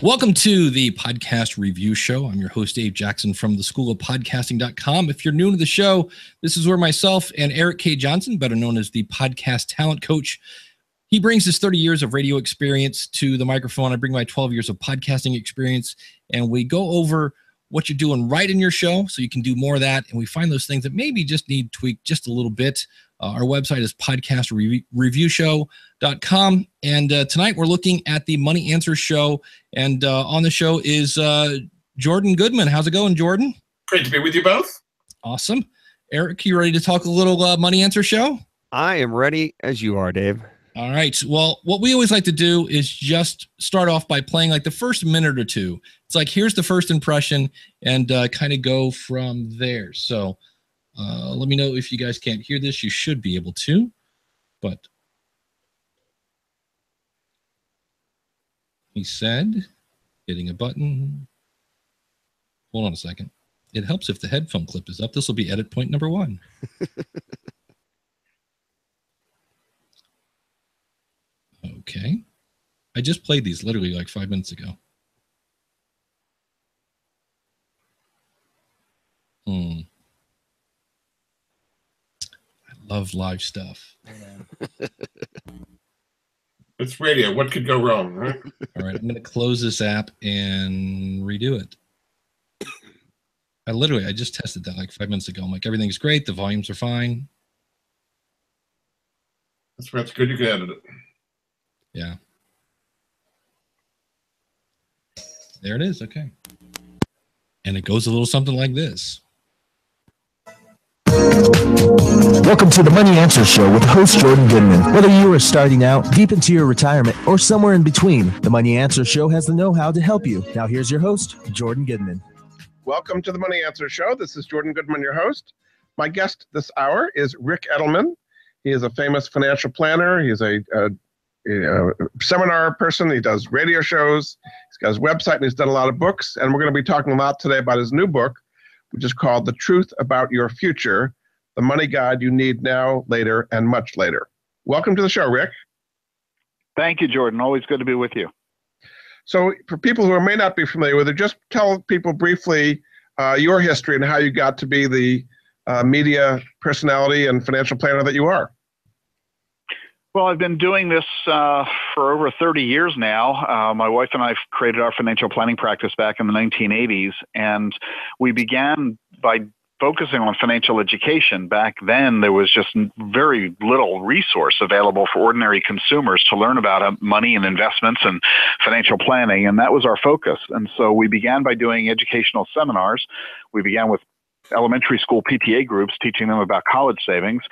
Welcome to the Podcast Review Show. I'm your host, Dave Jackson from the School of Podcasting.com. If you're new to the show, this is where myself and Eric K. Johnson, better known as the Podcast Talent Coach, he brings his 30 years of radio experience to the microphone. I bring my 12 years of podcasting experience, and we go over what you're doing right in your show so you can do more of that, and we find those things that maybe just need tweaked just a little bit. Our website is podcastreviewshow.com, and tonight we're looking at the Money Answers Show, and on the show is Jordan Goodman. How's it going, Jordan? Great to be with you both. Awesome. Eric, you ready to talk a little Money Answers Show? I am ready as you are, Dave. All right. Well, what we always like to do is just start off by playing like the first minute or two. It's like, here's the first impression, and kind of go from there. So let me know if you guys can't hear this. You should be able to, but he said, hitting a button. Hold on a second. It helps if the headphone clip is up. This will be edit point number 1. Okay. I just played these literally like 5 minutes ago. I love live stuff. It's radio. What could go wrong, right? All right. I'm going to close this app and redo it. I just tested that like 5 minutes ago. I'm like, everything's great. The volumes are fine. That's good. You can edit it. Yeah. There it is. Okay. And it goes a little something like this. Welcome to the Money Answers Show with host Jordan Goodman. Whether you are starting out, deep into your retirement, or somewhere in between, the Money Answers Show has the know-how to help you. Now here's your host, Jordan Goodman. Welcome to the Money Answers Show. This is Jordan Goodman, your host. My guest this hour is Rick Edelman. He is a famous financial planner. He is a seminar person. He does radio shows. He's got his website, and he's done a lot of books. And we're going to be talking a lot today about his new book, which is called The Truth About Your Future, the money guide you need now, later, and much later. Welcome to the show, Rick. Thank you, Jordan. Always good to be with you. So for people who may not be familiar with it, just tell people briefly your history and how you got to be the media personality and financial planner that you are. Well, I've been doing this for over 30 years now. My wife and I created our financial planning practice back in the 1980s, and we began by focusing on financial education. Back then, there was just very little resource available for ordinary consumers to learn about money and investments and financial planning, and that was our focus. And so we began by doing educational seminars. We began with elementary school PTA groups, teaching them about college savings.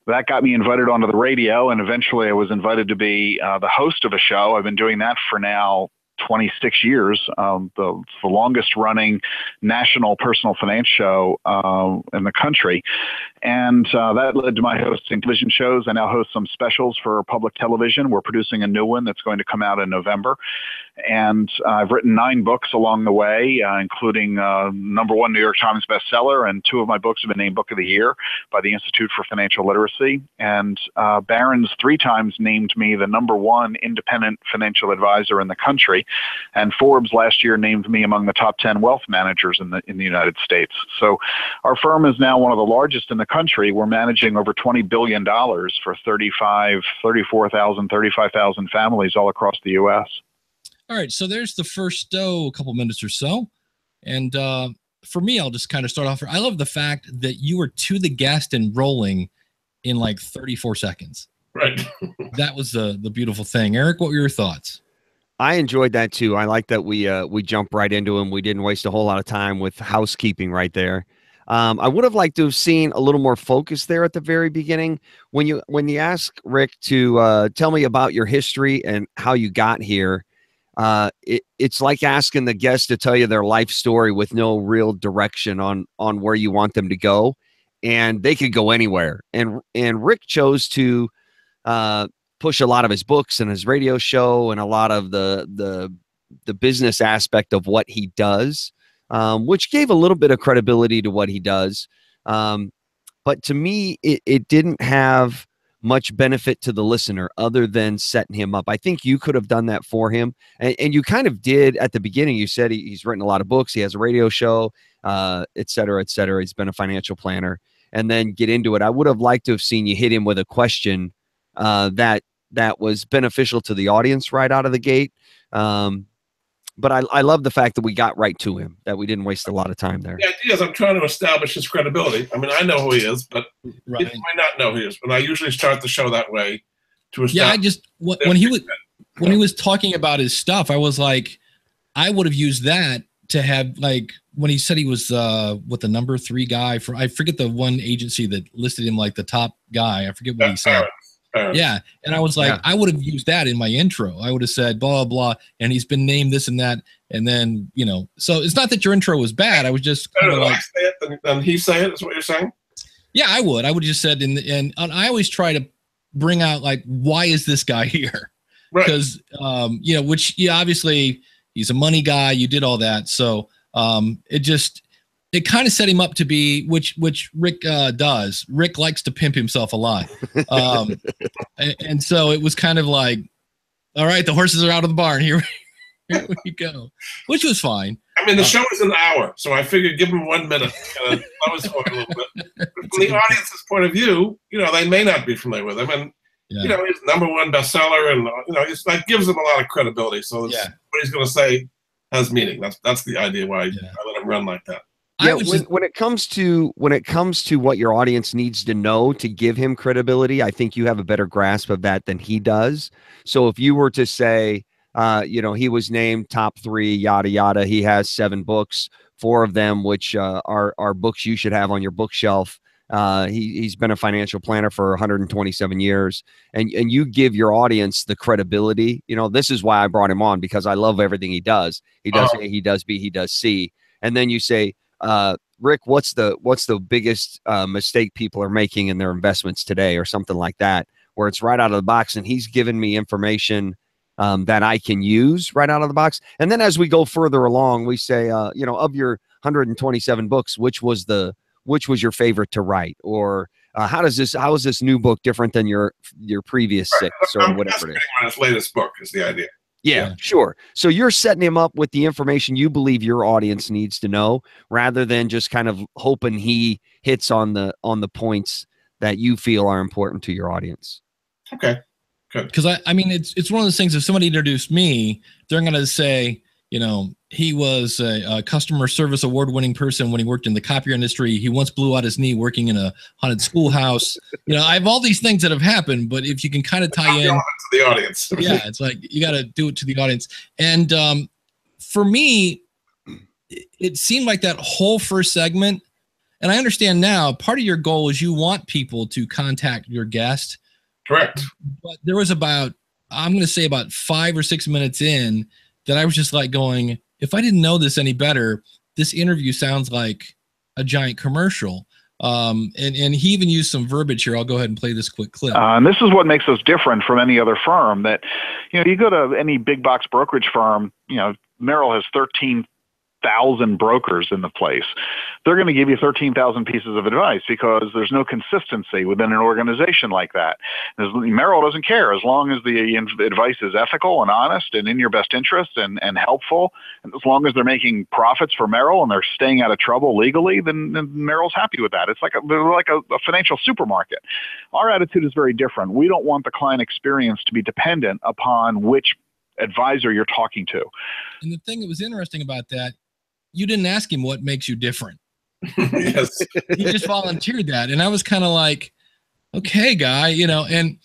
That got me invited onto the radio, and eventually I was invited to be the host of a show. I've been doing that for now 26 years, the longest running national personal finance show in the country. And that led to my hosting television shows. I now host some specials for public television. We're producing a new one that's going to come out in November. And I've written 9 books along the way, including #1 New York Times bestseller, and 2 of my books have been named Book of the Year by the Institute for Financial Literacy. And Barron's 3 times named me the #1 independent financial advisor in the country. And Forbes last year named me among the top 10 wealth managers in the United States. So our firm is now one of the largest in the country. We're managing over $20 billion for 35,000 families all across the U.S. All right, so there's the first a couple minutes or so. And for me, I'll just kind of start off. I love the fact that you were to the guest and rolling in like 34 seconds. Right. That was the beautiful thing. Eric, what were your thoughts? I enjoyed that too. I like that we jumped right into him. We didn't waste a whole lot of time with housekeeping right there. I would have liked to have seen a little more focus there at the very beginning. When you ask Rick to tell me about your history and how you got here, it's like asking the guest to tell you their life story with no real direction on where you want them to go, and they could go anywhere. And Rick chose to push a lot of his books and his radio show and a lot of the business aspect of what he does, which gave a little bit of credibility to what he does. But to me, it didn't have much benefit to the listener other than setting him up. I think you could have done that for him. And you kind of did at the beginning. You said he's written a lot of books. He has a radio show, et cetera, et cetera. He's been a financial planner, and then get into it. I would have liked to have seen you hit him with a question that was beneficial to the audience right out of the gate. But I love the fact that we got right to him, that we didn't waste a lot of time there. The idea is I'm trying to establish his credibility. I mean, I know who he is, but he might not know who he is. But I usually start the show that way to establish. Yeah, I just when he was talking about his stuff, I was like, I would have used that to have, like, when he said he was with the number 3 guy for, I forget the one agency that listed him like the top guy. I forget what he said. Yeah. And I was like, I would have used that in my intro. I would have said, blah, blah, and he's been named this and that. And then, you know, so it's not that your intro was bad. I was just kind of like, I say it and he say it, is what you're saying? Yeah, I would. I would have just said, and I always try to bring out, like, why is this guy here? Because, you know, which, yeah, obviously he's a money guy. You did all that. So it kind of set him up to be, which Rick does. Rick likes to pimp himself a lot. And so it was kind of like, all right, the horses are out of the barn. Here we go, which was fine. I mean, the show is an hour, so I figured give him 1 minute. I was a little bit. From the audience's point of view, you know, they may not be familiar with him. And, you know, he's #1 bestseller, and, you know, that gives him a lot of credibility. So what he's going to say has meaning. That's the idea why I let him run like that. Yeah, when it comes to what your audience needs to know to give him credibility, I think you have a better grasp of that than he does. So if you were to say, you know, he was named top 3, yada yada, he has 7 books, 4 of them which are books you should have on your bookshelf. He's been a financial planner for 127 years, and you give your audience the credibility. You know, this is why I brought him on, because I love everything he does. He does A, he does B, he does C, and then you say, Rick, what's the biggest mistake people are making in their investments today, or something like that, where it's right out of the box, and he's given me information that I can use right out of the box. And then as we go further along, we say, you know, of your 127 books, which was your favorite to write, or how is this new book different than your previous 6 or whatever it is? On his latest book is the idea. Yeah, sure. So you're setting him up with the information you believe your audience needs to know, rather than just kind of hoping he hits on the points that you feel are important to your audience. Okay, good. Because I mean, it's one of those things. If somebody introduced me, they're going to say, you know, he was a customer service award-winning person when he worked in the copier industry. He once blew out his knee working in a haunted schoolhouse. You know, I have all these things that have happened, but if you can kind of tie in to the audience, yeah, it's like you got to do it to the audience. And for me, it seemed like that whole first segment. And I understand now, part of your goal is you want people to contact your guest. Correct. But there was about 5 or 6 minutes in that I was just like going, if I didn't know this any better, this interview sounds like a giant commercial. And he even used some verbiage here. I'll go ahead and play this quick clip. And this is what makes us different from any other firm. That, you know, you go to any big box brokerage firm, you know, Merrill has 13,000 brokers in the place. They're going to give you 13,000 pieces of advice because there's no consistency within an organization like that. Merrill doesn't care as long as the advice is ethical and honest and in your best interest and helpful. And as long as they're making profits for Merrill and they're staying out of trouble legally, then Merrill's happy with that. It's like a financial supermarket. Our attitude is very different. We don't want the client experience to be dependent upon which advisor you're talking to. And the thing that was interesting about that, you didn't ask him what makes you different. Yes. He just volunteered that. And I was kind of like, okay, guy, you know, and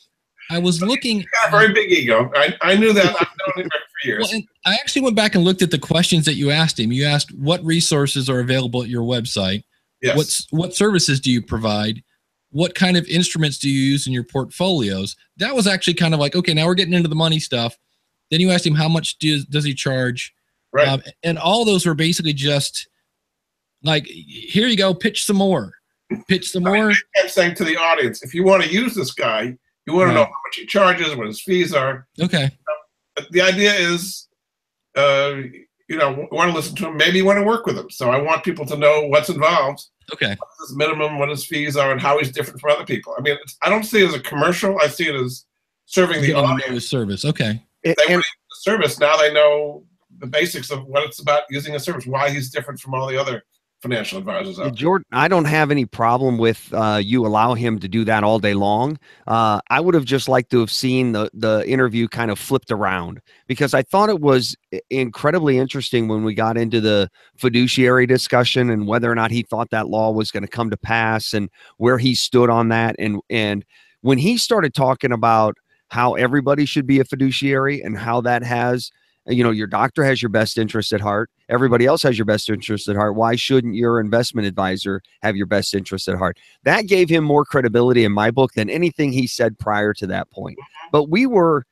I was looking. He's got a very big ego. I knew that. I've known him for years. Well, and I actually went back and looked at the questions that you asked him. You asked what resources are available at your website. Yes. What services do you provide? What kind of instruments do you use in your portfolios? That was actually kind of like, okay, now we're getting into the money stuff. Then you asked him how much does he charge? Right. And all those were basically just like, here you go, pitch some more. Pitch some more. I'm saying to the audience, if you want to use this guy, you want to know how much he charges, what his fees are. Okay. The idea is, want to listen to him, maybe want to work with him. So I want people to know what's involved. Okay. What's his minimum, what his fees are, and how he's different from other people. I mean, I don't see it as a commercial. I see it as serving the audience. Service. Okay. If they want to use the service, now they know the basics of what it's about using a service, why he's different from all the other financial advisors out there. Jordan, I don't have any problem with you allow him to do that all day long. I would have just liked to have seen the interview kind of flipped around, because I thought it was incredibly interesting when we got into the fiduciary discussion and whether or not he thought that law was going to come to pass and where he stood on that. And when he started talking about how everybody should be a fiduciary and how that has, your doctor has your best interest at heart. Everybody else has your best interest at heart. Why shouldn't your investment advisor have your best interest at heart? That gave him more credibility in my book than anything he said prior to that point. But we were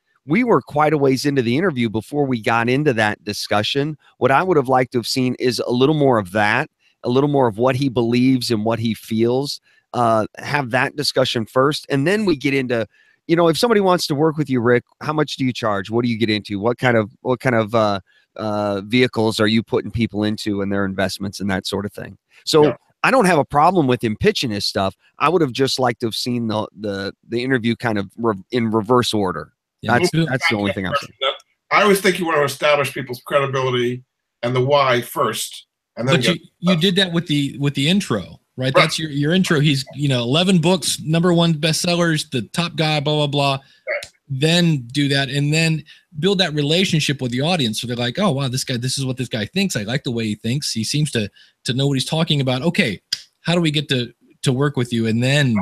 quite a ways into the interview before we got into that discussion. What I would have liked to have seen is a little more of that, a little more of what he believes and what he feels. Have that discussion first, and then we get into, if somebody wants to work with you, Rick, how much do you charge? What do you get into? What kind of vehicles are you putting people into and their investments and that sort of thing? So I don't have a problem with him pitching his stuff. I would have just liked to have seen the interview kind of in reverse order. Yeah, that's the only thing I'm saying. I always think you want to establish people's credibility and the why first, and then. But you did that with the intro. Right. That's your intro. He's, 11 books, #1 bestsellers, the top guy, blah, blah, blah. Right. Then do that and then build that relationship with the audience. So they're like, oh, wow, this is what this guy thinks. I like the way he thinks. He seems to know what he's talking about. Okay, how do we get to work with you? And then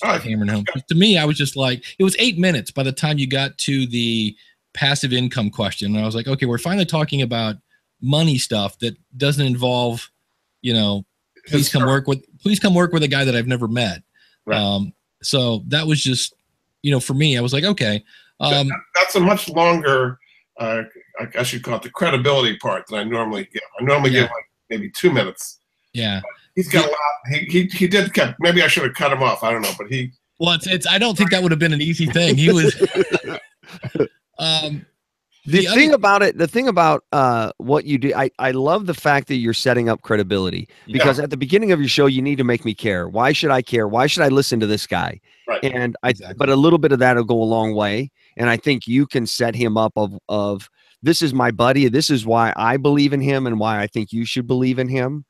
hammering home. To me, I was just like, it was 8 minutes by the time you got to the passive income question. And I was like, okay, we're finally talking about money stuff that doesn't involve, please come work with a guy that I've never met. Right. So that was just, for me, I was like, okay. That's a much longer, I guess you'd call it the credibility part that I normally give. I normally give like maybe 2 minutes. Yeah. He's got a lot. He did cut. Maybe I should have cut him off. I don't know, but he. Well, it's. I don't think that would have been an easy thing. He was. The thing about what you do, I love the fact that you're setting up credibility, because at the beginning of your show, you need to make me care. Why should I care? Why should I listen to this guy? Right. And but a little bit of that will go a long way. And I think you can set him up of this is my buddy. This is why I believe in him and why I think you should believe in him.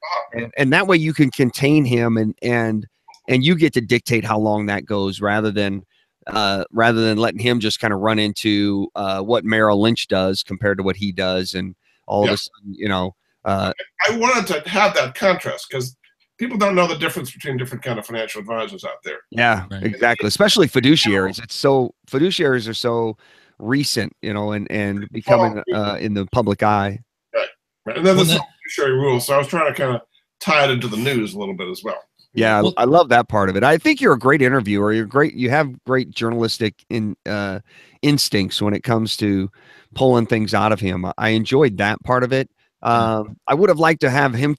And that way you can contain him and you get to dictate how long that goes rather than letting him just kind of run into what Merrill Lynch does compared to what he does, and all of a sudden, I wanted to have that contrast because people don't know the difference between different kind of financial advisors out there. Yeah, exactly. Especially fiduciaries. Fiduciaries are so recent, and becoming in the public eye. Right. And then there's the fiduciary rules. So I was trying to kind of tie it into the news a little bit as well. Yeah, I love that part of it. I think you're a great interviewer. You have great journalistic instincts when it comes to pulling things out of him. I enjoyed that part of it. I would have liked to have him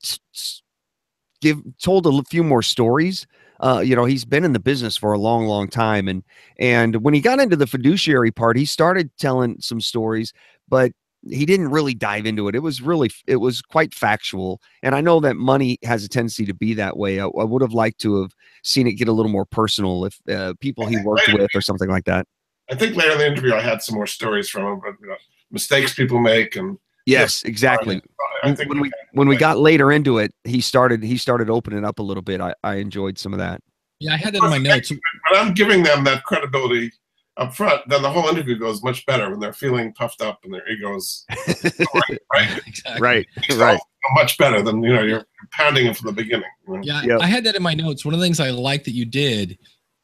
told a few more stories. He's been in the business for a long, long time. And when he got into the fiduciary part, he started telling some stories, but he didn't really dive into it. It was quite factual. And I know that money has a tendency to be that way. I would have liked to have seen it get a little more personal if people he worked with or something like that. I think later in the interview, I had some more stories from him, but mistakes people make. And yes, exactly. When we got later into it, he started opening up a little bit. I enjoyed some of that. Yeah, I had that in my notes. But I'm giving them that credibility up front, then the whole interview goes much better when they're feeling puffed up and their egos right. Exactly. Right. Much better than you're pounding them from the beginning. Yeah, yep. I had that in my notes. One of the things I like that you did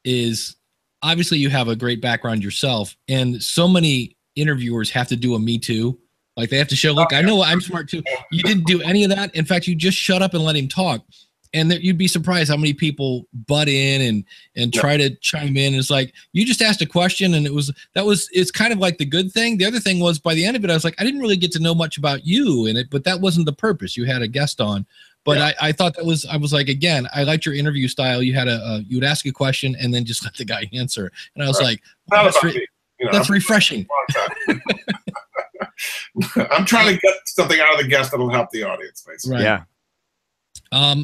is obviously you have a great background yourself, and so many interviewers have to do a Me Too. Like they have to show, look, I know I'm smart too. You didn't do any of that. In fact, you just shut up and let him talk. And you'd be surprised how many people butt in and try to chime in. It's like, you just asked a question, and it's kind of like the good thing. The other thing was, by the end of it, I was like, I didn't really get to know much about you in it, but that wasn't the purpose. You had a guest on, but I thought I was like, again, I liked your interview style. You had you would ask a question and then just let the guy answer. And I was like, wow, that's refreshing. I'm trying to get something out of the guest that'll help the audience, basically. Right. Yeah.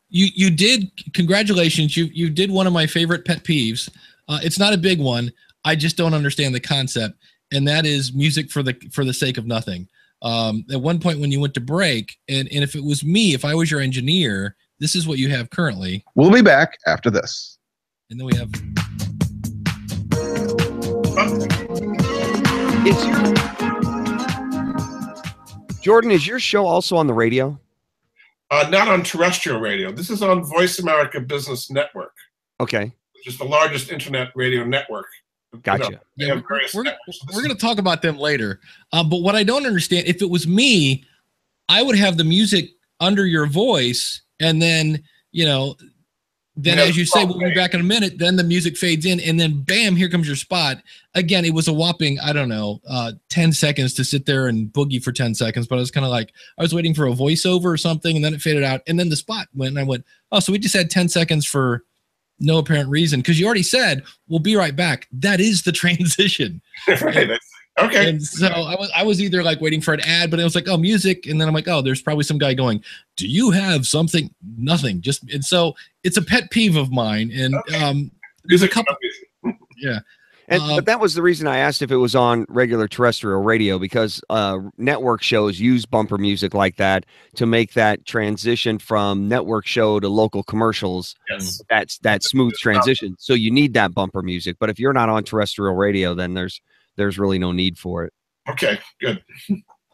You did, congratulations. You did one of my favorite pet peeves. It's not a big one. I just don't understand the concept. And that is music for the sake of nothing. At one point when you went to break, and if it was me, if I was your engineer, this is what you have currently. We'll be back after this. And then we have. Jordan, is your show also on the radio? Not on terrestrial radio. This is on Voice America Business Network. Okay. Which is the largest internet radio network. Gotcha. Yeah, we're going to talk about them later. But what I don't understand, if it was me, I would have the music under your voice, and then, as you say, we'll be back in a minute, then the music fades in, and then bam, here comes your spot. Again, it was a whopping, 10 seconds to sit there and boogie for 10 seconds, but I was kind of like, I was waiting for a voiceover or something, and then it faded out, and then the spot went, and I went, oh, so we just had 10 seconds for no apparent reason, because you already said we'll be right back. That is the transition. Right. Okay. And so I was either like waiting for an ad, but it was like, oh, music, and then I'm like, oh, there's probably some guy going, do you have something? Nothing. And so it's a pet peeve of mine. And there's a couple. Yeah. But that was the reason I asked if it was on regular terrestrial radio, because network shows use bumper music like that to make that transition from network show to local commercials. Yes. That's that smooth transition. So you need that bumper music. But if you're not on terrestrial radio, then there's really no need for it. Okay, good.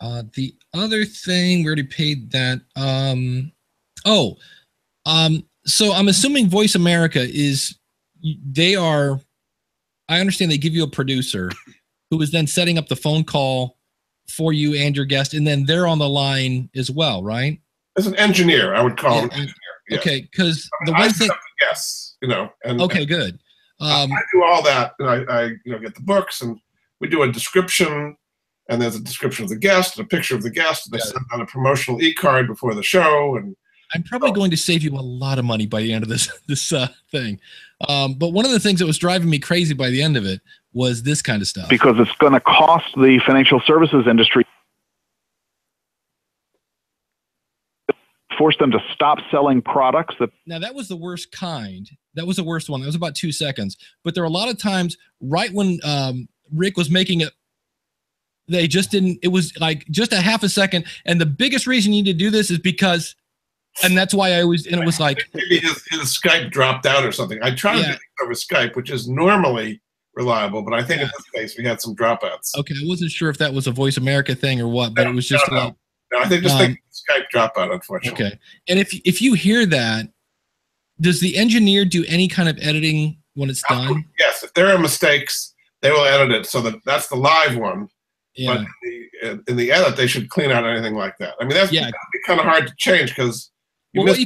The other thing, we already paid that. So I'm assuming Voice America I understand they give you a producer who is then setting up the phone call for you and your guest, and then they're on the line as well, right? As an engineer, I would call him engineer. Yes. Okay, because the one thing. Yes, and okay, good. I do all that, and I get the books, and we do a description, and there's a description of the guest, and a picture of the guest, and they send out a promotional e-card before the show, and I'm probably going to save you a lot of money by the end of this thing. But one of the things that was driving me crazy by the end of it was this kind of stuff. Because it's going to cost the financial services industry, force them to stop selling products. Now, that was the worst kind. That was the worst one. That was about 2 seconds. But there were a lot of times right when Rick was making it, they just didn't, it was like just a half a second. And the biggest reason you need to do this is because, and that's why it was like maybe his Skype dropped out or something. I tried to get over Skype, which is normally reliable, but I think in this case we had some dropouts. Okay, I wasn't sure if that was a Voice America thing or what, but it was just no, I think Skype dropout, unfortunately. Okay, and if you hear that, does the engineer do any kind of editing when it's done? Yes, if there are mistakes, they will edit it so that's the live one. Yeah. But in the edit, they should clean out anything like that. I mean, that's kind of hard to change because you miss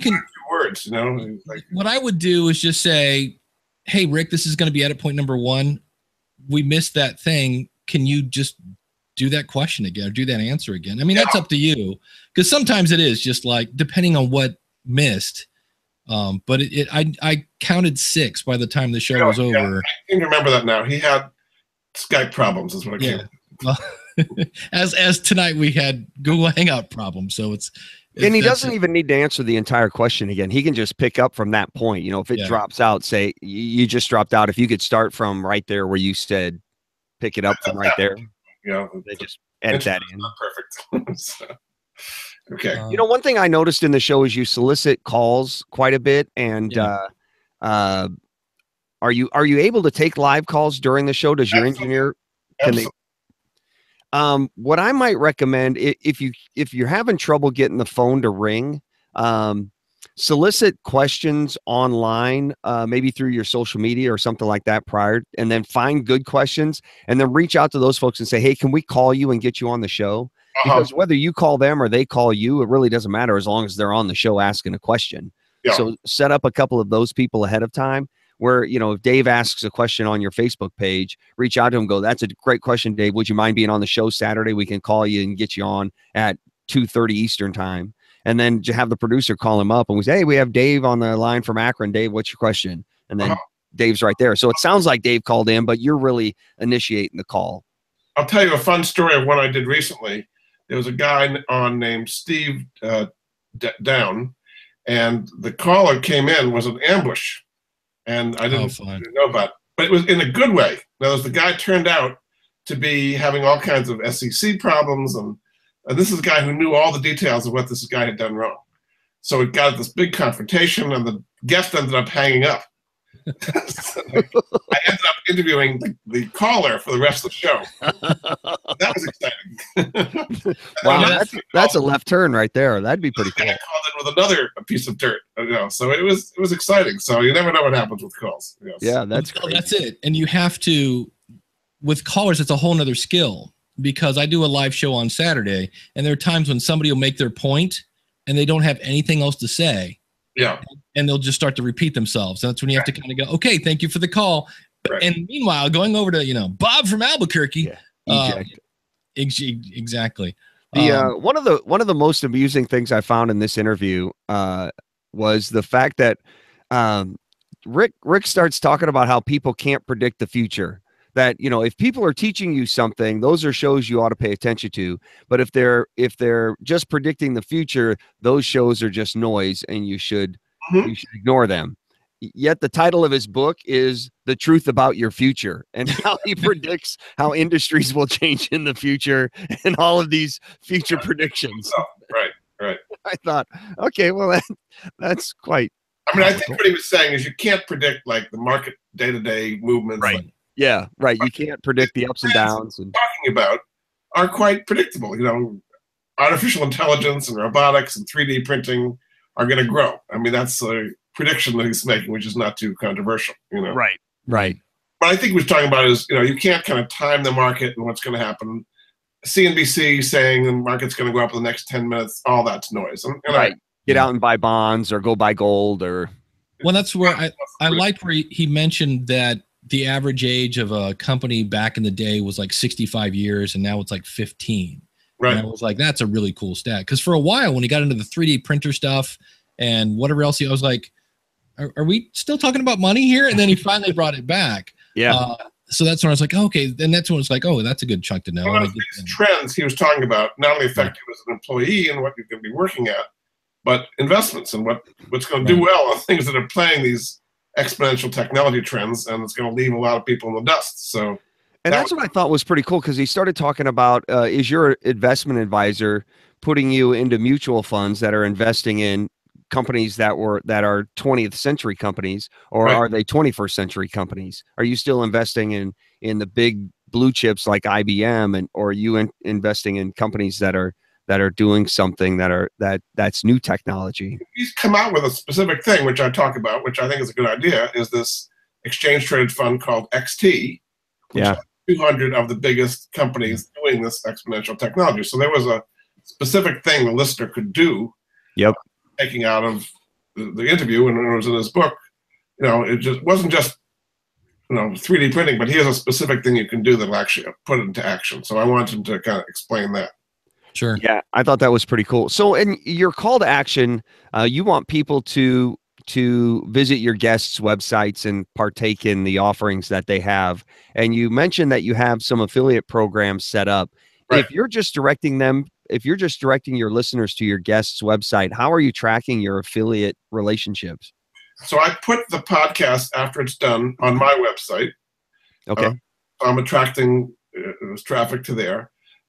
words, Like, what I would do is just say, hey, Rick, this is going to be edit point number 1. We missed that thing. Can you just do that question again or do that answer again? I mean, that's up to you, because sometimes it is just like depending on what missed. But I counted 6 by the time the show was over. I can remember that now. He had Skype problems, is what it came. Well, as tonight we had Google Hangout problems, so it's and he doesn't even need to answer the entire question again. He can just pick up from that point. If it drops out, say you just dropped out. If you could start from right there where you said, pick it up from right there. They just edit that in. Not perfect. So, okay. One thing I noticed in the show is you solicit calls quite a bit, and are you able to take live calls during the show? Does your engineer? Can they? What I might recommend, if you're having trouble getting the phone to ring, solicit questions online, maybe through your social media or something like that prior, and then find good questions, and then reach out to those folks and say, hey, can we call you and get you on the show? Because whether you call them or they call you, it really doesn't matter as long as they're on the show asking a question. Yeah. So set up a couple of those people ahead of time. Where, if Dave asks a question on your Facebook page, reach out to him, go, that's a great question, Dave. Would you mind being on the show Saturday? We can call you and get you on at 2:30 Eastern time. And then have the producer call him up and we say, hey, we have Dave on the line from Akron. Dave, what's your question? And then Dave's right there. So it sounds like Dave called in, but you're really initiating the call. I'll tell you a fun story of one I did recently. There was a guy on named Steve Down, and the caller came in was an ambush, and I didn't know about it. But it was in a good way. In other words, the guy turned out to be having all kinds of SEC problems, and this is a guy who knew all the details of what this guy had done wrong. So it got this big confrontation, and the guest ended up hanging up. So I ended up interviewing the caller for the rest of the show. That was exciting. Wow, that's a left turn right there. That'd be pretty cool. I called in with another piece of dirt, so it was exciting. So you never know what happens with calls. Yeah, that's that's it. And you have to, with callers, it's a whole nother skill, because I do a live show on Saturday, and there are times when somebody will make their point and they don't have anything else to say. Yeah. And they'll just start to repeat themselves. That's when you have to kind of go, okay, thank you for the call. Right. And meanwhile, going over to, Bob from Albuquerque. Yeah. Exactly. One of the most amusing things I found in this interview was the fact that Rick starts talking about how people can't predict the future. That, if people are teaching you something, those are shows you ought to pay attention to. But if they're just predicting the future, those shows are just noise, and you should ignore them. Yet the title of his book is The Truth About Your Future, and how he predicts how industries will change in the future, and all of these future predictions. Right. I thought, okay, well, that's quite. I mean, I think what he was saying is you can't predict like the market day-to-day movements. Right. Yeah, right. You can't predict the ups and downs. And talking about are quite predictable. Artificial intelligence and robotics and 3D printing are going to grow. I mean, that's a prediction that he's making, which is not too controversial. Right. What I think he was talking about is, you can't kind of time the market and what's going to happen. CNBC saying the market's going to go up in the next 10 minutes, all that's noise. And right. Get out and buy bonds or go buy gold or. Well, that's where I liked where he mentioned that the average age of a company back in the day was like 65 years, and now it's like 15. Right. And I was like, that's a really cool stat. Because for a while, when he got into the 3D printer stuff and whatever else, I was like, are we still talking about money here? And then he finally brought it back. Yeah. So that's when I was like, okay. Then that's when it's like, oh, that's a good chunk to know. One of these trends he was talking about not only affect you as an employee and what you're going to be working at, but investments and what's going to do well on things that are playing these exponential technology trends, and it's going to leave a lot of people in the dust. So, and that's what I thought was pretty cool, because he started talking about is your investment advisor putting you into mutual funds that are investing in companies that are 20th century companies, or are they 21st century companies? Are you still investing in the big blue chips like IBM, or are you investing in companies that are doing something that's new technology? He's come out with a specific thing, which I talk about, which I think is a good idea, is this exchange traded fund called XT, which has 200 of the biggest companies doing this exponential technology. So there was a specific thing the listener could do. Yep. Taking out of the interview, and it was in his book. It just wasn't just 3D printing, but here's a specific thing you can do that'll actually put it into action. So I wanted him to kind of explain that. Sure. Yeah, I thought that was pretty cool. So, in your call to action, you want people to visit your guests' websites and partake in the offerings that they have. And you mentioned that you have some affiliate programs set up. Right. If you're just directing your listeners to your guests' website, how are you tracking your affiliate relationships? So I put the podcast after it's done on my website. Okay. I'm attracting traffic to there.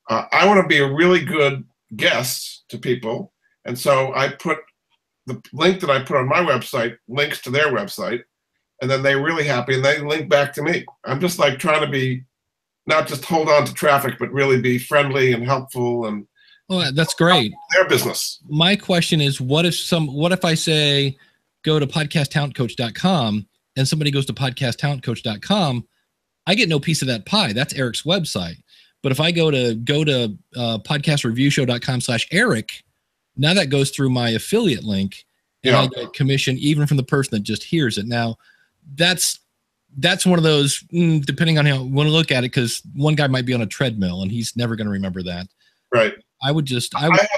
I want to be a really good guest to people. And so I put the link that I put on my website links to their website, and then they're really happy and they link back to me. I'm just like trying to be, not just hold on to traffic, but really be friendly and helpful. And that's great. Their business. My question is, what if I say, go to podcasttalentcoach.com and somebody goes to podcasttalentcoach.com, I get no piece of that pie. That's Eric's website. But if I go to podcastreviewshow.com/Eric, now that goes through my affiliate link, and I get commission even from the person that just hears it. Now, that's one of those, depending on how you want to look at it, because one guy might be on a treadmill and he's never going to remember that. Right. I have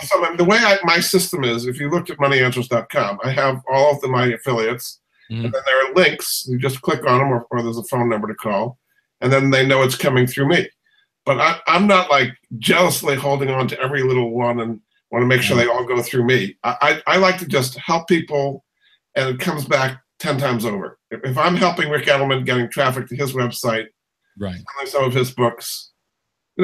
some, the way my system is, if you looked at moneyanswers.com, I have all of my affiliates, and then there are links. You just click on them, or there's a phone number to call, and then they know it's coming through me. but I'm not like jealously holding on to every little one and want to make sure they all go through me. I like to just help people, and it comes back 10 times over. If I'm helping Rick Edelman getting traffic to his website, right, selling some of his books,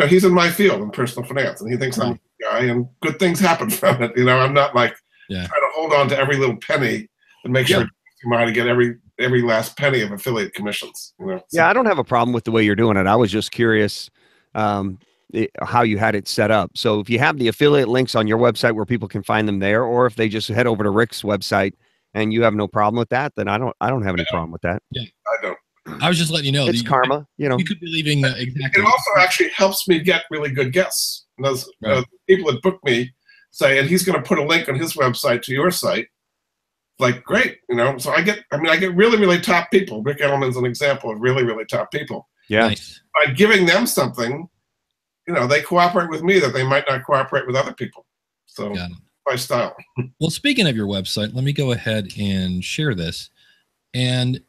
he's in my field in personal finance, and he thinks I'm a good guy, and good things happen from it. I'm not like trying to hold on to every little penny and make sure to get every last penny of affiliate commissions. Yeah, I don't have a problem with the way you're doing it. I was just curious how you had it set up. So if you have the affiliate links on your website where people can find them there, or if they just head over to Rick's website and you have no problem with that, then I don't have any problem with that. Yeah, I don't. I was just letting you know. It's karma, You could be leaving exactly. It also actually helps me get really good guests. Those people that book me say, and he's going to put a link on his website to your site. Like, great, So I get really, really top people. Rick Edelman's an example of really, really top people. Yeah. Nice. By giving them something, they cooperate with me that they might not cooperate with other people. So my style. Well, speaking of your website, let me go ahead and share this. And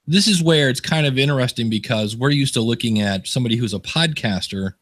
this is where it's kind of interesting because we're used to looking at somebody who's a podcaster,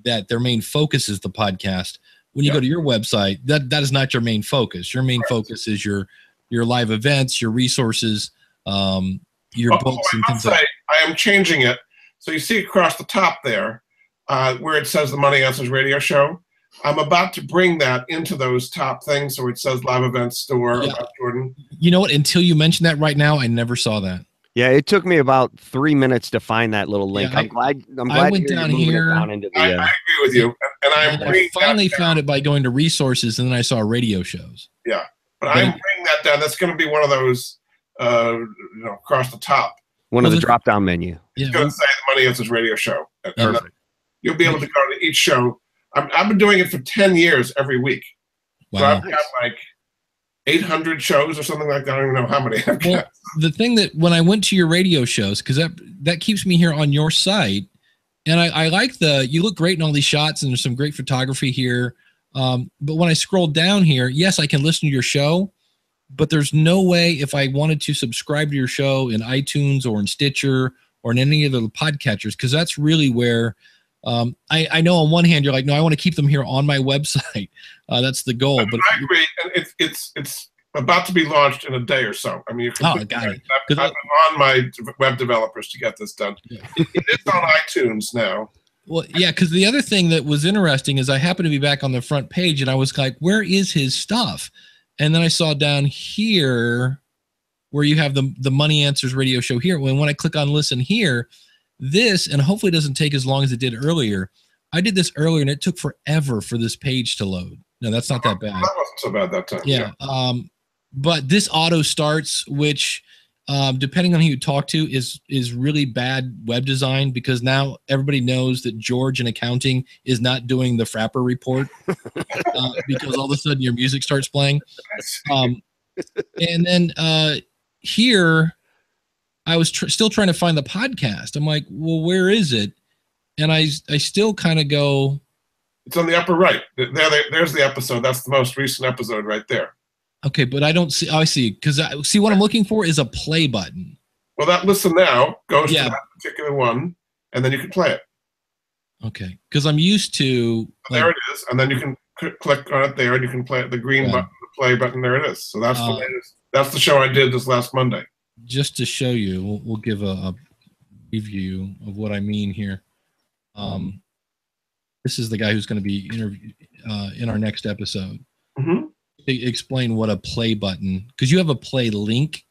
that their main focus is the podcast. When you go to your website, that is not your main focus. Your main focus is your live events, your resources, your books and things like that. I am changing it. So you see across the top there, where it says the Money Answers Radio Show. I'm about to bring that into those top things. So it says live events store about Jordan. You know what? Until you mentioned that right now, I never saw that. Yeah, it took me about 3 minutes to find that little link. Yeah, I'm glad I went down here. Down into the, I agree with you, and I finally found it by going to resources, and then I saw radio shows. Yeah, but I'm bringing that down. That's going to be one of those, across the top. One of the drop-down menu. It's going to say the Money Answers Radio Show. You'll be able to go to each show. I've been doing it for 10 years every week. Wow. So I've got like 800 shows or something like that. I don't even know how many I've got. Well, the thing that when I went to your radio shows, because that keeps me here on your site, and I like you look great in all these shots, and there's some great photography here. But when I scroll down here, yes, I can listen to your show, but there's no way if I wanted to subscribe to your show in iTunes or in Stitcher or in any of the podcatchers, because that's really where I know on one hand you're like, no, I want to keep them here on my website. That's the goal. But I agree, and it's about to be launched in a day or so. I mean, got it. I've been on my web developers to get this done. Yeah. It is on iTunes now. Well, yeah, because the other thing that was interesting is I happened to be back on the front page, and I was like, where is his stuff? And then I saw down here where you have the Money Answers Radio Show here. When I click on listen here, this, and hopefully it doesn't take as long as it did earlier. I did this earlier, and it took forever for this page to load. No, that's not that bad. That wasn't so bad that time. Yeah. But this auto starts, which depending on who you talk to is really bad web design, because now everybody knows that George in accounting is not doing the Frapper report because all of a sudden your music starts playing. And then here I was still trying to find the podcast. I'm like, well, where is it? And I still kind of go. It's on the upper right. There's the episode. That's the most recent episode right there. Okay, but I don't see. Oh, I see. Because see what I'm looking for is a play button. Well, that listen now goes to that particular one, and then you can play it. Okay, because I'm used to. There it is, and then you can click on it there, and you can play it. The green button, the play button. There it is. So that's the latest. That's the show I did this last Monday. Just to show you, we'll give a preview of what I mean here. This is the guy who's going to be interviewed in our next episode. Mm-hmm. Explain what a play button, because you have a play link,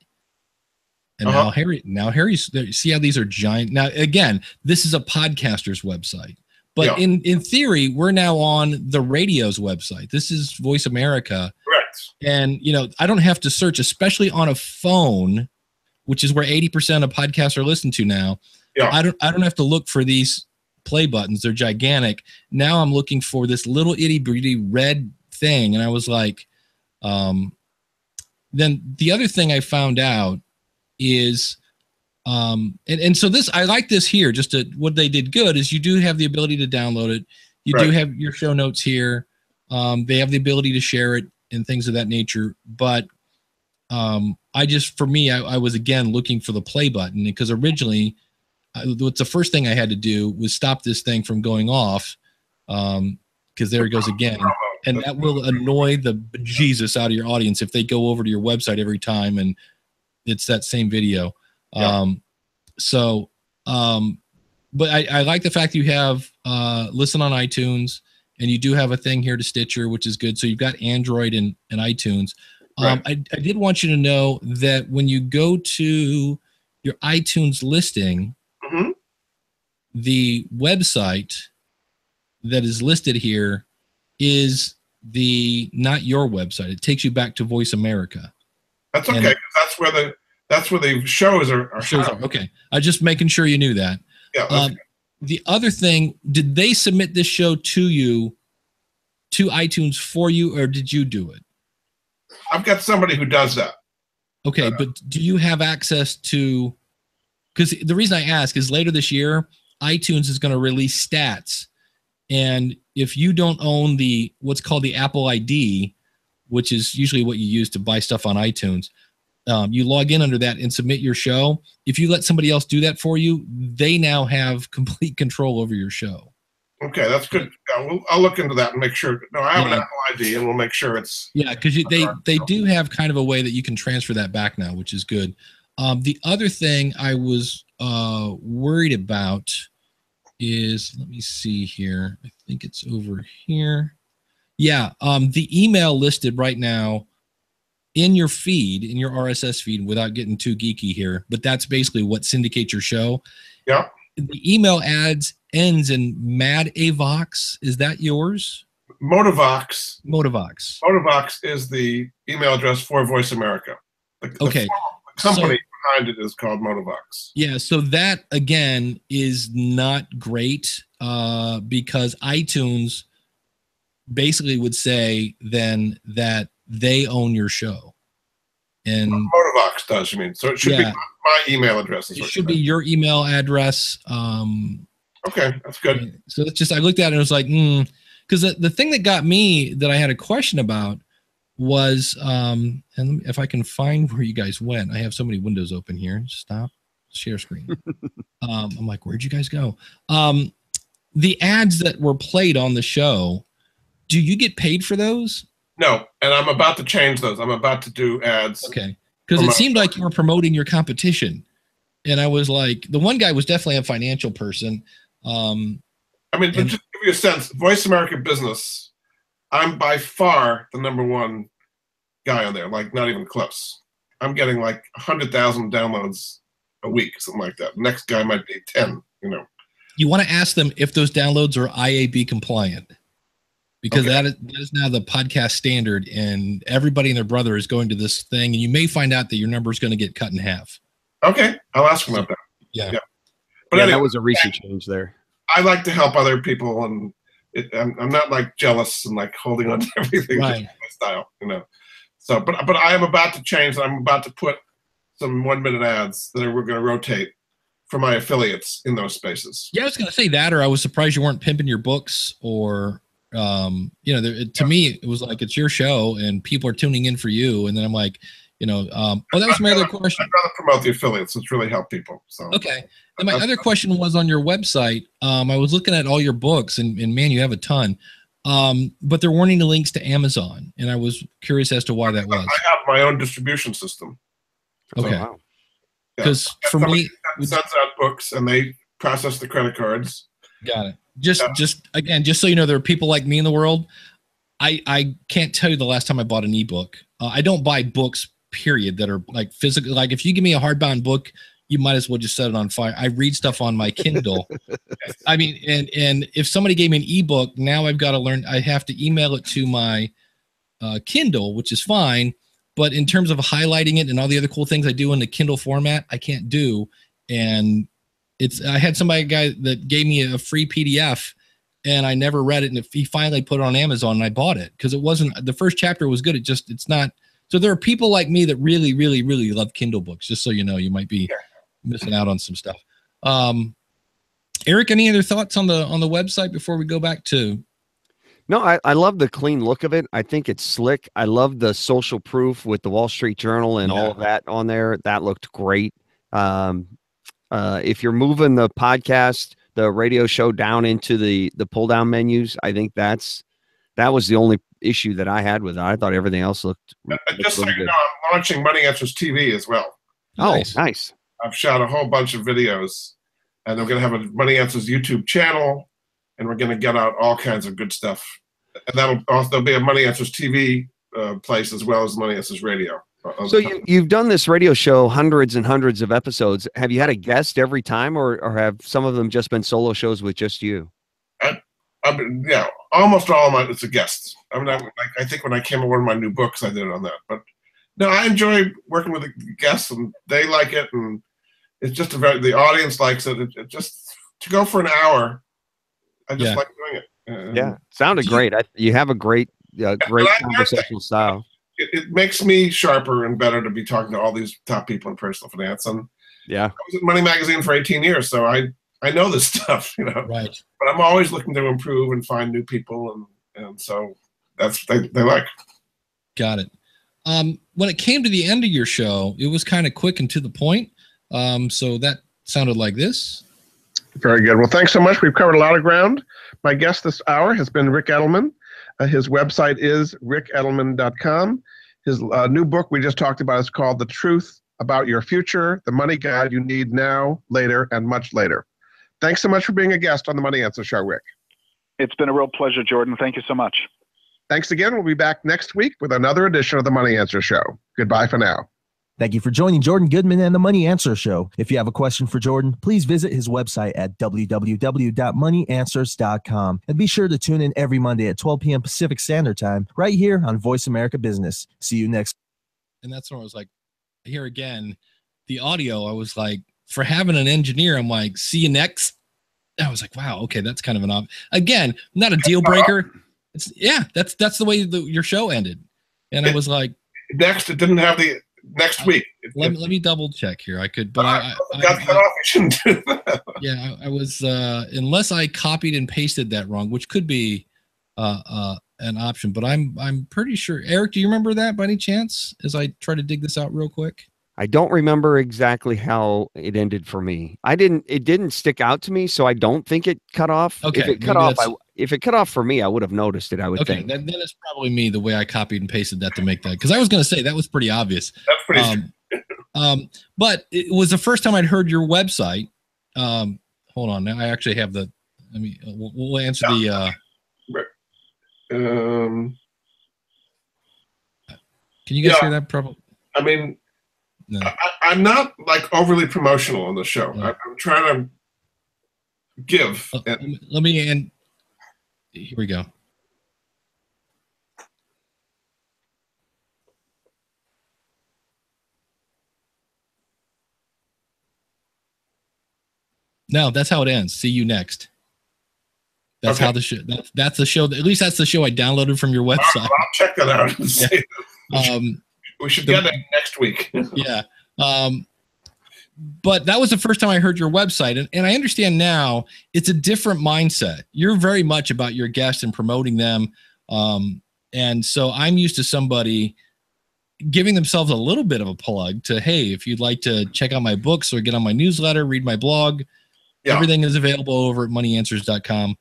and now Harry's there. See how these are giant. Now again, this is a podcaster's website, but in theory, we're now on the radio's website. This is Voice America, correct? And I don't have to search, especially on a phone, which is where 80% of podcasts are listened to now. Yeah. I don't have to look for these play buttons. They're gigantic. Now I'm looking for this little itty bitty red thing, and I was like. Then the other thing I found out is, and so this, I like this here, what they did good is you do have the ability to download it. You do have your show notes here. They have the ability to share it and things of that nature. But, for me, I was again looking for the play button, because originally what's the first thing I had to do was stop this thing from going off, because there it goes again. And that will annoy the bejesus out of your audience if they go over to your website every time and it's that same video. Yeah. But I like the fact that you have listen on iTunes, and you do have a thing here to Stitcher, which is good. So you've got Android and iTunes. Right. I did want you to know that when you go to your iTunes listing, Mm-hmm. the website that is listed here is not your website. It takes you back to Voice America. That's okay. 'Cause that's where the shows are. Shows are. Okay. I just making sure you knew that. Yeah. That's The other thing, did they submit this show to you, to iTunes for you, or did you do it? I've got somebody who does that. Okay, but do you have access to, because the reason I ask is later this year, iTunes is going to release stats. And if you don't own what's called the Apple ID, which is usually what you use to buy stuff on iTunes, you log in under that and submit your show. If you let somebody else do that for you, they now have complete control over your show. Okay, that's good. I'll look into that and make sure. No, I have an Apple ID, and we'll make sure it's. Yeah, because they do have kind of a way that you can transfer that back now, which is good. The other thing I was worried about is, let me see here. I think it's over here. Yeah, the email listed right now in your feed, in your RSS feed, without getting too geeky here, but that's basically what syndicates your show. Yeah. The email ads ends in MadAvox. Is that yours? Motivox. Motivox. Motivox is the email address for Voice America. Okay. The company behind it is called Motivox. Yeah, so that again is not great because iTunes basically would say then that they own your show. And Motivox does, you mean? So it should be my email address. It should be your email address. Okay, that's good. So it's just, I looked at it and it was like, because the thing that got me that I had a question about was, and if I can find where you guys went, I have so many windows open here. Stop, share screen. I'm like, where'd you guys go? The ads that were played on the show, do you get paid for those? No, and I'm about to change those. I'm about to do ads. Okay, because it seemed like you were promoting your competition, and I was like, the one guy was definitely a financial person. I mean, just to give you a sense, Voice America Business, I'm by far the #1 guy on there, like not even close. I'm getting like 100,000 downloads a week, something like that. Next guy might be 10, you know. You want to ask them if those downloads are IAB compliant, because that is now the podcast standard, and everybody and their brother is going to this thing, and you may find out that your number is going to get cut in half. Okay, I'll ask them about that. Yeah. But anyway, that was a recent change there. I like to help other people, and I'm not like jealous and like holding on to everything. Right. Just my style, you know. So, but I am about to change. I'm about to put some 1-minute ads that we're going to rotate for my affiliates in those spaces. Yeah, I was going to say that, or I was surprised you weren't pimping your books, or to me it was like, it's your show and people are tuning in for you, and then I'm like, that was my other question. I'd rather promote the affiliates. It's really help people. So okay. And my other question was on your website. I was looking at all your books, and man, you have a ton. But there weren't any links to Amazon, and I was curious as to why that was. I have my own distribution system. Okay. Because for me, sends out books and they process the credit cards. Got it. Just again, just so you know, there are people like me in the world. I can't tell you the last time I bought an ebook. I don't buy books, period, that are like physical. Like if you give me a hardbound book, you might as well just set it on fire. I read stuff on my Kindle. I mean, and if somebody gave me an ebook, now I've got to learn. I have to email it to my Kindle, which is fine. But in terms of highlighting it and all the other cool things I do in the Kindle format, I can't do. And I had a guy that gave me a free PDF, and I never read it. And he finally put it on Amazon, and I bought it because it wasn't, the first chapter was good. It's not. So there are people like me that really, really, really love Kindle books. Just so you know, you might be missing out on some stuff. Eric, any other thoughts on the website before we go back to? No, I love the clean look of it. I think it's slick. I love the social proof with the Wall Street Journal and all of that on there. That looked great. If you're moving the podcast, the radio show down into the pull down menus, I think that was the only issue that I had with it. I thought everything else looked just so really you good. know, I'm launching Money Answers TV as well. Oh, nice. I've shot a whole bunch of videos, and I'm going to have a Money Answers YouTube channel, and we're going to get out all kinds of good stuff. And there'll be a Money Answers TV place as well as Money Answers Radio. So you've done this radio show, hundreds and hundreds of episodes. Have you had a guest every time, or have some of them just been solo shows with just you? Yeah, almost all of it's a guest. I mean, I think when I came up with one of my new books, I did it on that. But no, I enjoy working with the guests, and they like it, and it's just the audience likes it. It just to go for an hour, I just like doing it. Yeah, sounded great. You have a great conversational style. It makes me sharper and better to be talking to all these top people in personal finance. And yeah, I was at Money Magazine for 18 years, so I know this stuff, you know. Right. But I'm always looking to improve and find new people, and so that's what they like. Got it. When it came to the end of your show, it was kind of quick and to the point. So that sounded like this. Very good. Well, thanks so much. We've covered a lot of ground. My guest this hour has been Ric Edelman. His website is ricedelman.com. His new book we just talked about is called The Truth About Your Future, The Money Guide You Need Now, Later, and Much Later. Thanks so much for being a guest on the Money Answer Show, Ric. It's been a real pleasure, Jordan. Thank you so much. Thanks again. We'll be back next week with another edition of the Money Answer Show. Goodbye for now. Thank you for joining Jordan Goodman and the Money Answer Show. If you have a question for Jordan, please visit his website at www.moneyanswers.com. And be sure to tune in every Monday at 12 p.m. Pacific Standard Time, right here on Voice America Business. See you next. And that's when I was like, here again, the audio, I was like, for having an engineer, I'm like, see you next. I was like, wow, okay, that's kind of an again, not a deal breaker. That's the way your show ended. And I was like, next, it didn't have the next week. Let me double check here. I could, but I got cut off. You shouldn't do that. Yeah, I was unless I copied and pasted that wrong, which could be an option. But I'm pretty sure. Eric, do you remember that by any chance? As I try to dig this out real quick. I don't remember exactly how it ended for me. It didn't stick out to me, so I don't think it cut off. Okay, if it cut off for me, I would have noticed it. I would think. Then it's probably me, the way I copied and pasted that to make that, because I was going to say that was pretty obvious. That's pretty. But it was the first time I'd heard your website. Hold on, now I actually have the. We'll answer the. Can you guys hear that? Probably. I mean. No. I'm not like overly promotional on the show. No. I'm trying to give. Let me end. Here we go. No, that's how it ends. See you next. That's how the show. That's the show. At least that's the show I downloaded from your website. I'll check that out. And see. We should get it next week. Yeah. But that was the first time I heard your website. And I understand now it's a different mindset. You're very much about your guests and promoting them. And so I'm used to somebody giving themselves a little bit of a plug to, hey, if you'd like to check out my books or get on my newsletter, read my blog, everything is available over at moneyanswers.com.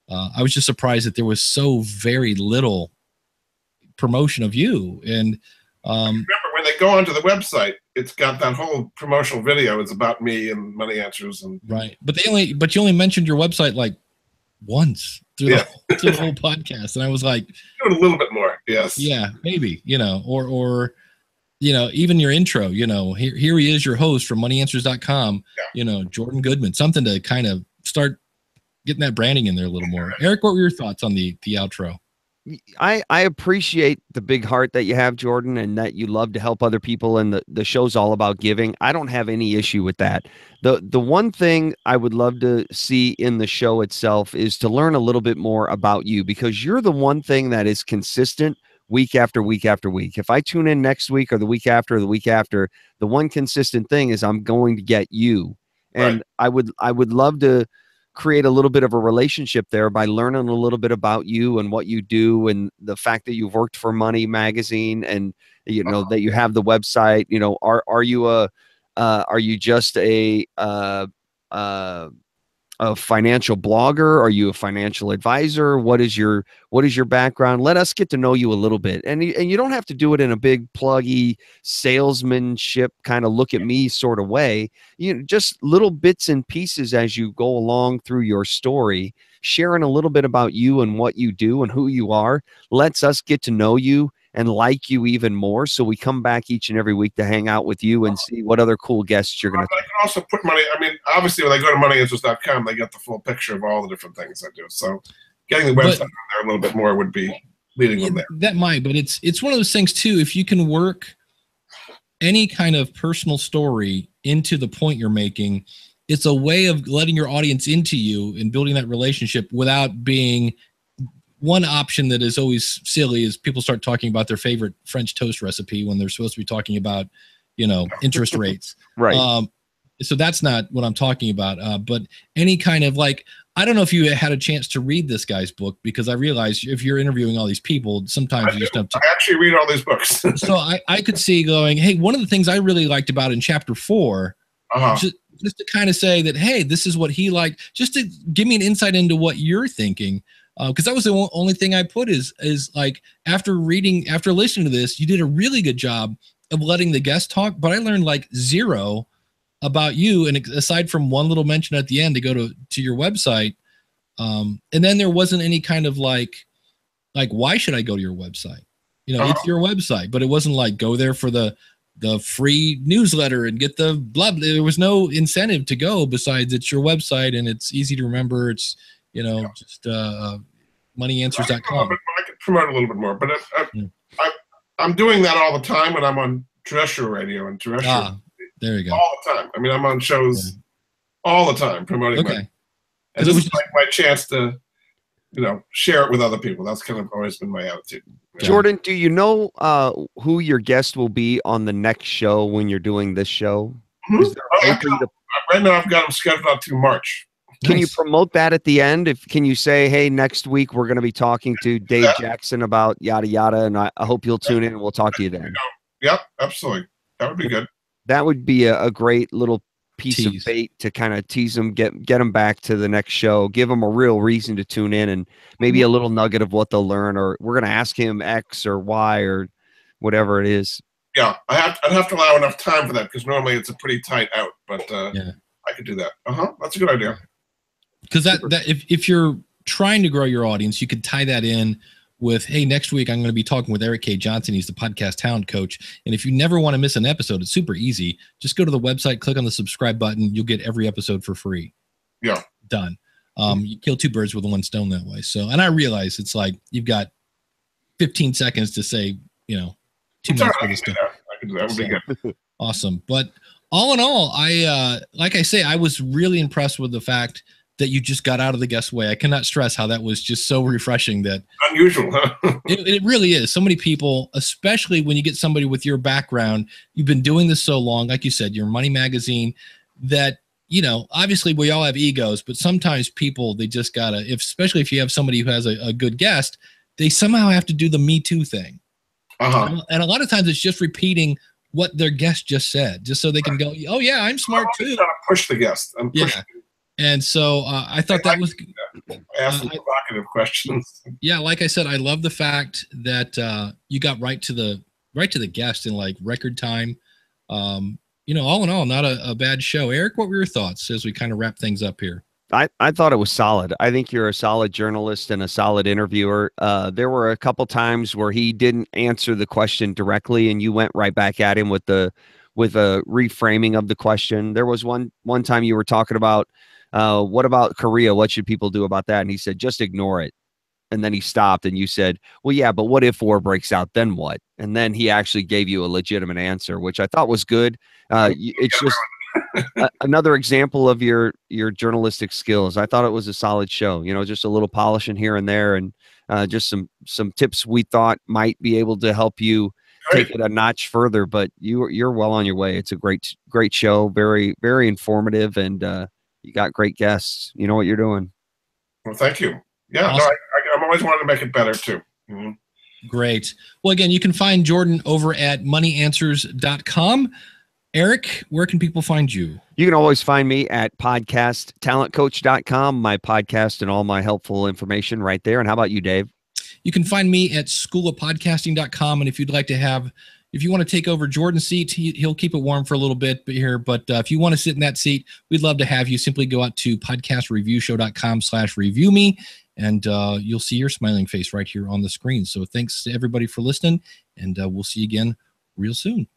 I was just surprised that there was so very little promotion of you. And remember, when they go onto the website, it's got that whole promotional video. It's about me and Money Answers, and right. But you only mentioned your website like once through the whole podcast, and I was like, do it a little bit more. Yes. Yeah, maybe, or even your intro. Here he is, your host from moneyanswers.com. Yeah. Jordan Goodman. Something to kind of start getting that branding in there a little more. Eric, what were your thoughts on the outro? I appreciate the big heart that you have, Jordan, and that you love to help other people, and the show's all about giving. I don't have any issue with that. The one thing I would love to see in the show itself is to learn a little bit more about you, because you're the one thing that is consistent week after week after week. If I tune in next week or the week after, the one consistent thing is I'm going to get you. And right. I would love to create a little bit of a relationship there by learning a little bit about you and what you do, and the fact that you've worked for Money Magazine, and that you have the website. Are you a Are you just a financial blogger? Are you a financial advisor? What is your background? Let us get to know you a little bit. And you don't have to do it in a big pluggy salesmanship kind of look at me sort of way. You know, just little bits and pieces as you go along through your story, sharing a little bit about you and what you do and who you are, lets us get to know you and like you even more. So we come back each and every week to hang out with you and see what other cool guests you're going to. I can also put money. I mean, obviously, when they go to moneyanswers.com, they get the full picture of all the different things I do. So getting the website on there a little bit more would be leading them there. That might, but it's one of those things too. If you can work any kind of personal story into the point you're making, it's a way of letting your audience into you and building that relationship without being. One option that is always silly is people start talking about their favorite French toast recipe when they're supposed to be talking about, interest rates. Right. So that's not what I'm talking about. But any kind of I don't know if you had a chance to read this guy's book, because I realize if you're interviewing all these people, sometimes you just have to. I actually read all these books. So I could see going, hey, one of the things I really liked about in chapter 4, just to kind of say that, hey, this is what he liked, just to give me an insight into what you're thinking. Because that was the only thing I put is like after listening to this, you did a really good job of letting the guest talk, but I learned like zero about you. And aside from one little mention at the end to go to your website. And then there wasn't any kind of like, why should I go to your website? It's your website, but it wasn't like go there for the free newsletter and get the blah, blah. There was no incentive to go besides it's your website and it's easy to remember. It's, just moneyanswers.com. I could promote a little bit more, but I'm doing that all the time when I'm on terrestrial radio and terrestrial. There you go. All the time. I mean, I'm on shows all the time promoting and this is like my chance to, share it with other people. That's kind of always been my attitude. Jordan, do you know who your guest will be on the next show when you're doing this show? Mm-hmm. Right now, I've got them scheduled out to March. Can you promote that at the end? Can you say, hey, next week we're going to be talking to Dave Jackson about yada yada, and I hope you'll tune in and we'll talk to you then. Yep, absolutely. That would be good. That would be a great little piece Tease. of bait to kind of tease them, get them back to the next show, give them a real reason to tune in, and maybe a little nugget of what they'll learn, or we're going to ask him X or Y or whatever it is. Yeah, I'd have to allow enough time for that because normally it's a pretty tight out, but I could do that. That's a good idea. Because that if you're trying to grow your audience, you could tie that in with, hey, next week I'm going to be talking with Eric K. Johnson. He's the podcast talent coach. And if you never want to miss an episode, it's super easy. Just go to the website, click on the subscribe button. You'll get every episode for free. Yeah. Done. You kill two birds with one stone that way. So, and I realize it's like you've got 15 seconds to say, 2 minutes for this stuff. I can do that. That would be good. Awesome. But all in all, like I say, I was really impressed with the fact that you just got out of the guest way. I cannot stress how that was just so refreshing. That unusual, huh? it really is. So many people, especially when you get somebody with your background, you've been doing this so long, like you said, your Money Magazine, that, obviously we all have egos, but sometimes people, they just gotta, especially if you have somebody who has a good guest, they somehow have to do the Me Too thing. And a lot of times it's just repeating what their guest just said, just so they can go, oh yeah, I'm smart too. Trying to push the guest. And so I thought that was ask some provocative questions. Yeah, like I said, I love the fact that you got right to the guest in like record time. All in all, not a bad show. Eric, what were your thoughts as we kind of wrap things up here? I thought it was solid. I think you're a solid journalist and a solid interviewer. There were a couple times where he didn't answer the question directly, and you went right back at him with a reframing of the question. There was one time you were talking about, what about Korea? What should people do about that? And he said, just ignore it. And then he stopped and you said, well, yeah, but what if war breaks out? Then what? And then he actually gave you a legitimate answer, which I thought was good. It's just another example of your journalistic skills. I thought it was a solid show, just a little polishing here and there, and just some tips we thought might be able to help you take it a notch further, but you're well on your way. It's a great show. Very, very informative. And, you got great guests. You know what you're doing. Well, thank you. Yeah, awesome. No, I'm always wanting to make it better too. Mm-hmm. Great. Well, again, you can find Jordan over at moneyanswers.com. Eric, where can people find you? You can always find me at podcasttalentcoach.com, my podcast and all my helpful information right there. And how about you, Dave? You can find me at schoolofpodcasting.com. And if you'd like to if you want to take over Jordan's seat, he'll keep it warm for a little bit here. But if you want to sit in that seat, we'd love to have you. Simply go out to podcastreviewshow.com/review me, and you'll see your smiling face right here on the screen. So thanks to everybody for listening, and we'll see you again real soon.